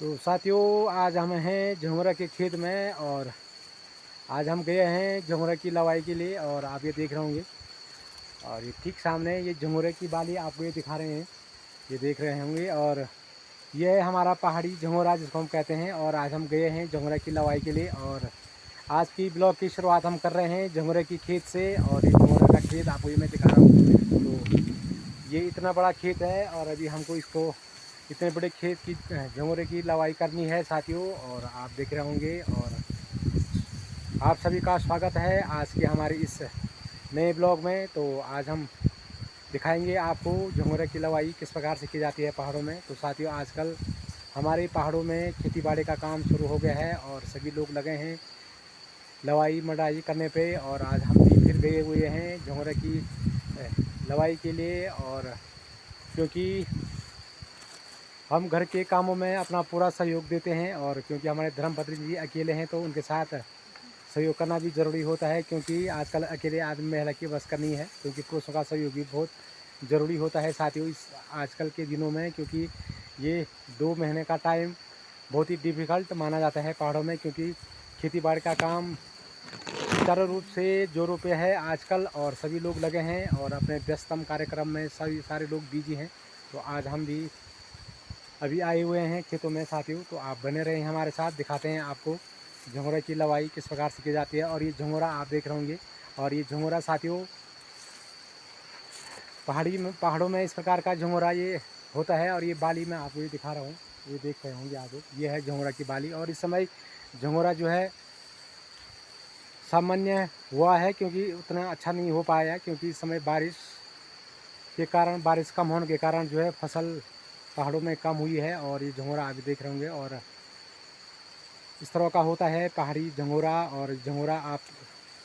तो साथियों, आज हम हैं झंगोरा के खेत में और आज हम गए हैं झंगोरा की लवाई के लिए। और आप ये देख रहे होंगे और ये ठीक सामने ये झंगोरे की बाली आपको ये दिखा रहे हैं, ये देख रहे होंगे। और ये है हमारा पहाड़ी झंगोरा जिसको हम कहते हैं। और आज हम गए हैं झंगोरा की लवाई के लिए और आज की ब्लॉग की शुरुआत हम कर रहे हैं झंगोरे की खेत से। और ये झंगोरा का खेत आपको ये मैं दिखा रहा हूँ। तो ये इतना बड़ा खेत है और अभी हमको इसको इतने बड़े खेत की झंगोरे की लवाई करनी है साथियों। और आप देख रहे होंगे और आप सभी का स्वागत है आज के हमारे इस नए ब्लॉग में। तो आज हम दिखाएंगे आपको झंगोरे की लवाई किस प्रकार से की जाती है पहाड़ों में। तो साथियों, आजकल हमारे पहाड़ों में खेती बाड़ी का काम शुरू हो गया है और सभी लोग लगे हैं लवाई मडाई करने पे। और आज हम भी फिर गए हुए हैं झंगोरे की लवाई के लिए। और क्योंकि हम घर के कामों में अपना पूरा सहयोग देते हैं और क्योंकि हमारे धर्मपत्नी जी अकेले हैं तो उनके साथ सहयोग करना भी ज़रूरी होता है। क्योंकि आजकल अकेले आदमी महिला की बस करनी है, क्योंकि पुरुषों का सहयोग भी बहुत ज़रूरी होता है साथियों इस आजकल के दिनों में। क्योंकि ये 2 महीने का टाइम बहुत ही डिफ़िकल्ट माना जाता है पहाड़ों में, क्योंकि खेती बाड़ी का काम सुचारू रूप से जोरों पे है आजकल और सभी लोग लगे हैं और अपने व्यस्तम कार्यक्रम में सभी सारे लोग बिजी हैं। तो आज हम भी अभी आए हुए हैं खेतों में साथियों। तो आप बने रहें हमारे साथ, दिखाते हैं आपको झंगोरा की लवाई किस प्रकार से की जाती है। और ये झंगोरा आप देख रहे होंगे और ये झंगोरा साथियों पहाड़ों में इस प्रकार का झंगोरा ये होता है। और ये बाली मैं आपको ये दिखा रहा हूँ, ये देख रहे होंगे आप, ये है झंगोरा की बाली। और इस समय झंगोरा जो है सामान्य हुआ है, क्योंकि उतना अच्छा नहीं हो पाया, क्योंकि इस समय बारिश कम होने के कारण जो है फसल पहाड़ों में कम हुई है। और ये झंगोरा आप देख रहे होंगे और इस तरह का होता है पहाड़ी झंगोरा। और झंगोरा आप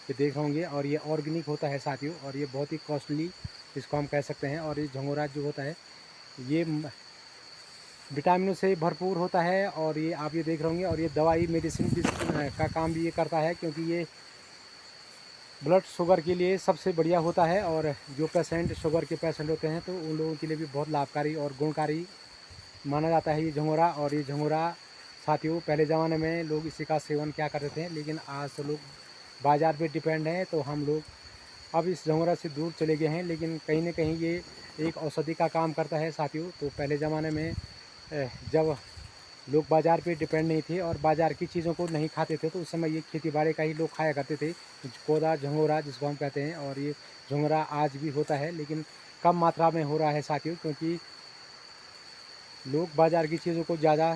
ये देख रहे होंगे और ये ऑर्गेनिक होता है साथियों और ये बहुत ही कॉस्टली इसको हम कह सकते हैं। और ये झंगोरा जो होता है ये विटामिनों से भरपूर होता है और ये आप ये देख रहे होंगे। और ये दवाई मेडिसिन का काम भी ये करता है, क्योंकि ये ब्लड शुगर के लिए सबसे बढ़िया होता है। और जो पेशेंट शुगर के पेशेंट होते हैं तो उन लोगों के लिए भी बहुत लाभकारी और गुणकारी माना जाता है ये झंगोरा। और ये झंगोरा साथियों पहले ज़माने में लोग इसी का सेवन क्या करते थे, लेकिन आज तो लोग बाज़ार पे डिपेंड हैं। तो हम लोग अब इस झंगोरा से दूर चले गए हैं, लेकिन कहीं ना कहीं ये एक औषधि का काम करता है साथियों। तो पहले ज़माने में जब लोग बाज़ार पे डिपेंड नहीं थे और बाज़ार की चीज़ों को नहीं खाते थे, तो उस समय ये खेती बाड़ी का ही लोग खाया करते थे, कोदा झंगोरा जिसको हम कहते हैं। और ये झंगोरा आज भी होता है, लेकिन कम मात्रा में हो रहा है साथियों, क्योंकि लोग बाज़ार की चीज़ों को ज़्यादा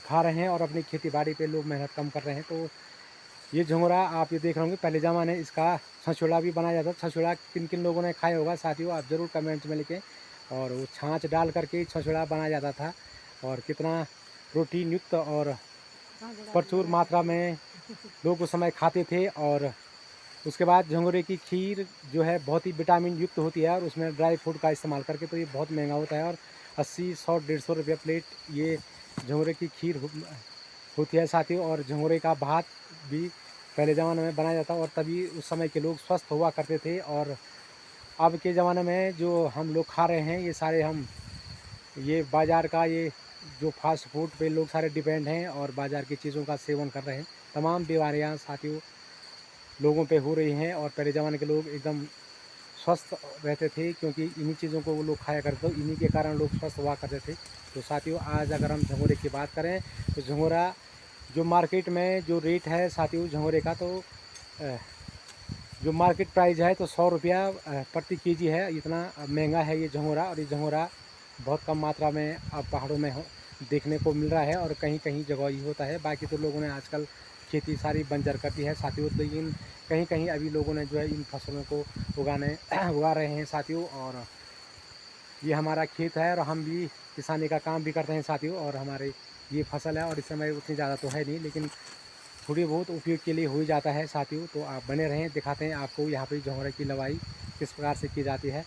खा रहे हैं और अपनी खेती बाड़ी पे लोग मेहनत कम कर रहे हैं। तो ये झंगोरा आप ये देख रहे होंगे, पहले ज़माने इसका छछोड़ा भी बनाया जाता था। छछोड़ा किन किन लोगों ने खाया होगा साथियों, आप ज़रूर कमेंट्स में लिखें। और वो छाछ डाल करके छछोड़ा बनाया जाता था और कितना प्रोटीन युक्त और प्रचुर मात्रा में लोग उस समय खाते थे। और उसके बाद झंगोरे की खीर जो है बहुत ही विटामिन युक्त होती है और उसमें ड्राई फ्रूट का इस्तेमाल करके, तो ये बहुत महंगा होता है। और 80, 100, 150 रुपये प्लेट ये झंगोरे की खीर होती है साथियों। और झंगोरे का भात भी पहले ज़माने में बनाया जाता और तभी उस समय के लोग स्वस्थ हुआ करते थे। और अब के ज़माने में जो हम लोग खा रहे हैं ये सारे हम ये बाज़ार का ये जो फास्ट फूड पे लोग सारे डिपेंड हैं और बाज़ार की चीज़ों का सेवन कर रहे हैं। तमाम बीमारियां साथियों लोगों पे हो रही हैं। और पहले ज़माने के लोग एकदम स्वस्थ रहते थे, क्योंकि इन्हीं चीज़ों को वो लोग खाया करते थे, इन्हीं के कारण लोग स्वस्थ हुआ करते थे। तो साथियों, आज अगर हम झंगोरे की बात करें तो झंगोरा जो मार्केट में जो रेट है साथियों झंगोरे का, तो जो मार्केट प्राइस है तो 100 रुपया प्रति केजी है। इतना महंगा है ये झंगोरा। और ये झंगोरा बहुत कम मात्रा में अब पहाड़ों में देखने को मिल रहा है और कहीं कहीं जगह ही होता है। बाकी तो लोगों ने आजकल खेती सारी बंजर कर दी है साथियों, लेकिन कहीं कहीं अभी लोगों ने जो है इन फसलों को उगा रहे हैं साथियों। और ये हमारा खेत है और हम भी किसानी का काम भी करते हैं साथियों। और हमारे ये फसल है और इस समय उतनी ज़्यादा तो है नहीं, लेकिन थोड़ी बहुत उपयोग के लिए हो ही जाता है साथियों। तो आप बने रहें, दिखाते हैं आपको यहाँ पे झंगोरे की लवाई किस प्रकार से की जाती है।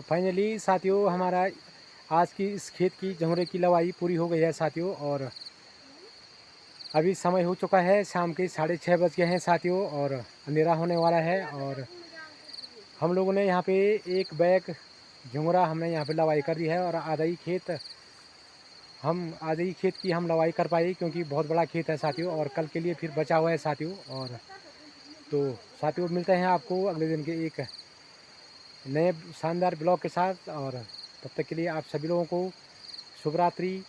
फाइनली साथियों हमारा आज की इस खेत की जंगरे की लवाई पूरी हो गई है साथियों। और अभी समय हो चुका है शाम के 6:30 बज गए हैं साथियों और अंधेरा होने वाला है। और हम लोगों ने यहाँ पे एक बैग झुंगरा हमने यहाँ पे लवाई कर दी है और आधा ही खेत की हम लवाई कर पाए क्योंकि बहुत बड़ा खेत है साथियों और कल के लिए फिर बचा हुआ है साथियों। और तो साथियों मिलते हैं आपको अगले दिन के एक नए शानदार ब्लॉग के साथ। और तब तक के लिए आप सभी लोगों को शुभ रात्रि।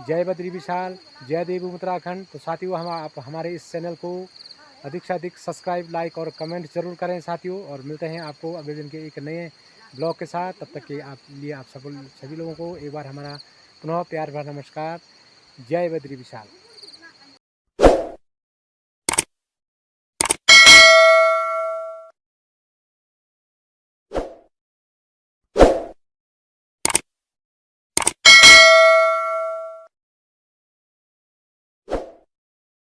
जय बद्री विशाल, जय देवी उत्तराखंड। तो साथियों आप हमारे इस चैनल को अधिक से अधिक सब्सक्राइब, लाइक और कमेंट जरूर करें साथियों। और मिलते हैं आपको अगले दिन के एक नए ब्लॉग के साथ। तब तक के आप सभी लोगों को एक बार हमारा पुनः प्यार भरा नमस्कार। जय बद्री विशाल।